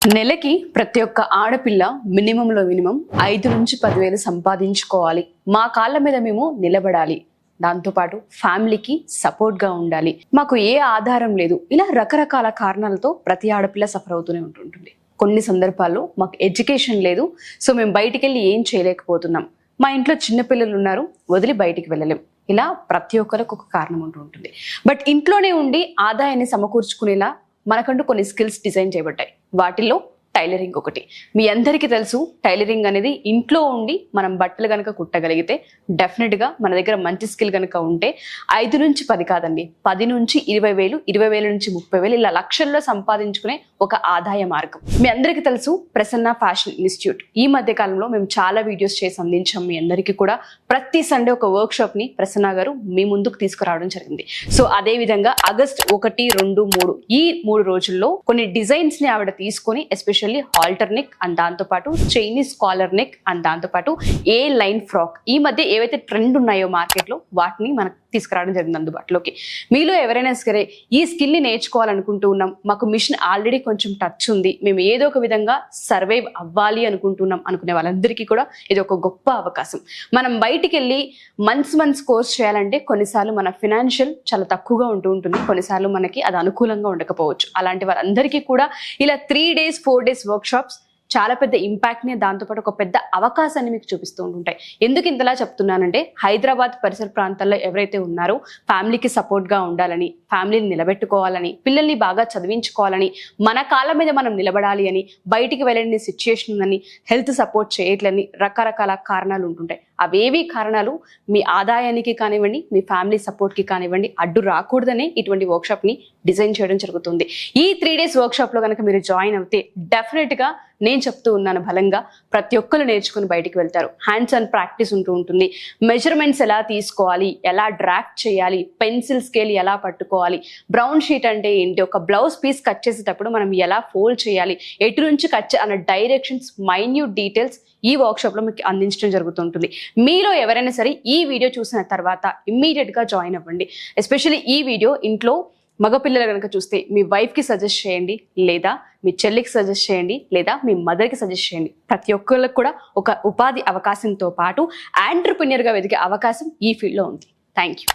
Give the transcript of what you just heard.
నెలకి ప్రతి ఒక్క ఆడపిల్ల మినిమంలో మినిమం 5 నుంచి 10,000 సంపాదించుకోవాలి. మా కాళ్ళ మీద మేము నిలబడాలి. దాంతోపాటు ఫ్యామిలీకి సపోర్ట్గా ఉండాలి. మాకు ఏ ఆధారం లేదు. ఇలా రకరకాల కారణాలతో ప్రతి ఆడపిల్ల సఫర్ అవుతూనే ఉంటుంది. కొన్ని సందర్భాల్లో మాకు ఎడ్యుకేషన్ లేదు, సో మేము బయటికి వెళ్ళి ఏం చేయలేకపోతున్నాం. మా ఇంట్లో చిన్నపిల్లలు ఉన్నారు, వదిలి బయటికి వెళ్ళలేం. ఇలా ప్రతి ఒక్కరికి ఒక కారణం ఉంటుంది. బట్ ఇంట్లోనే ఉండి ఆదాయాన్ని సమకూర్చుకునేలా మనకంటూ కొన్ని స్కిల్స్ డిజైన్ చేయబడ్డాయి. వాటిల్లో టైలరింగ్ ఒకటి. మీ అందరికీ తెలుసు, టైలరింగ్ అనేది ఇంట్లో ఉండి మనం బట్టలు కనుక కుట్టగలిగితే డెఫినెట్గా మన దగ్గర మంచి స్కిల్ కనుక ఉంటే 5 నుంచి 10 కాదండి, 10 నుంచి 20,000, 20,000 నుంచి 30,000 ఇలా లక్షల్లో సంపాదించుకునే ఒక ఆదాయ మార్గం. మీ అందరికీ తెలుసు ప్రసన్న ఫ్యాషన్ ఇన్స్టిట్యూట్. ఈ మధ్య కాలంలో మేము చాలా వీడియోస్ చేసి అందించాం మీ అందరికీ కూడా. ప్రతి సండే ఒక వర్క్ షాప్ ని ప్రసన్న గారు మీ ముందుకు తీసుకురావడం జరిగింది. సో అదే విధంగా ఆగస్ట్ 1, 2, 3 ఈ 3 రోజుల్లో కొన్ని డిజైన్స్ ని ఆవిడ తీసుకొని ఎస్పెషల్లీ హాల్టర్ నెక్ అండ్ దాంతోపాటు చైనీస్ కాలర్ నెక్ అండ్ దాంతోపాటు ఏ లైన్ ఫ్రాక్, ఈ మధ్య ఏవైతే ట్రెండ్ ఉన్నాయో మార్కెట్లో వాటిని మనకు తీసుకురావడం జరిగింది అందుబాటులోకి. మీలో ఎవరైనా సరే ఈ స్కిల్ ని నేర్చుకోవాలనుకుంటూ ఉన్నాం, మాకు మిషన్ ఆల్రెడీ కొంచెం టచ్ ఉంది, మేము ఏదో ఒక విధంగా సర్వైవ్ అవ్వాలి అనుకుంటున్నాం అనుకునే వాళ్ళందరికీ కూడా ఇది ఒక గొప్ప అవకాశం. మనం బయటికి వెళ్ళి మంత్స్ కోర్స్ చేయాలంటే కొన్నిసార్లు మన ఫినాన్షియల్ చాలా తక్కువగా ఉంటుంది, కొన్నిసార్లు మనకి అది అనుకూలంగా ఉండకపోవచ్చు. అలాంటి వారందరికీ కూడా ఇలా 3 days 4 days వర్క్షాప్స్ చాలా పెద్ద ఇంపాక్ట్ ని, దాంతోపాటు ఒక పెద్ద అవకాశాన్ని మీకు చూపిస్తూ ఉంటాయి. ఎందుకు ఇంతలా చెప్తున్నానంటే, హైదరాబాద్ పరిసర ప్రాంతాల్లో ఎవరైతే ఉన్నారో ఫ్యామిలీకి సపోర్ట్ గా ఉండాలని, ఫ్యామిలీని నిలబెట్టుకోవాలని, పిల్లల్ని బాగా చదివించుకోవాలని, మన కాళ్ళ మీద మనం నిలబడాలి అని, బయటికి వెళ్ళని సిచ్యుయేషన్ ఉందని, హెల్త్ సపోర్ట్ చేయట్లని రకరకాల కారణాలు ఉంటుంటాయి. అవేవి కారణాలు మీ ఆదాయానికి కానివ్వండి, మీ ఫ్యామిలీ సపోర్ట్కి కానివ్వండి అడ్డు రాకూడదని ఇటువంటి వర్క్షాప్ని డిజైన్ చేయడం జరుగుతుంది. ఈ 3 days వర్క్షాప్లో కనుక మీరు జాయిన్ అవుతే డెఫినెట్గా నేను చెప్తూ ఉన్నాను బలంగా ప్రతి ఒక్కరు నేర్చుకుని బయటికి వెళ్తారు. హ్యాండ్స్ ఆన్ ప్రాక్టీస్ ఉంటుంది. మెజర్మెంట్స్ ఎలా తీసుకోవాలి, ఎలా డ్రాఫ్ట్ చేయాలి, పెన్సిల్ స్కేల్ ఎలా పట్టుకోవాలి, బ్రౌన్ షీట్ అంటే ఏంటి, ఒక బ్లౌజ్ పీస్ కట్ చేసేటప్పుడు మనం ఎలా ఫోల్డ్ చేయాలి, ఎటు నుంచి కట్ అన్న డైరెక్షన్స్, మైన్యూట్ డీటెయిల్స్ ఈ వర్క్షాప్లో మీకు అందించడం జరుగుతుంటుంది. మీలో ఎవరైనా సరే ఈ వీడియో చూసిన తర్వాత ఇమ్మీడియట్గా జాయిన్ అవ్వండి. ఎస్పెషల్లీ ఈ వీడియో ఇంట్లో మగపిల్లలు కనుక చూస్తే మీ వైఫ్కి సజెస్ట్ చేయండి, లేదా మీ చెల్లికి సజెస్ట్ చేయండి, లేదా మీ మదర్కి సజెస్ట్ చేయండి. ప్రతి ఒక్కరికి కూడా ఒక ఉపాధి అవకాశంతో పాటు ఆంటర్‌ప్రెన్యూర్‌గా వెతికే అవకాశం ఈ ఫీల్డ్లో ఉంది. Thank you.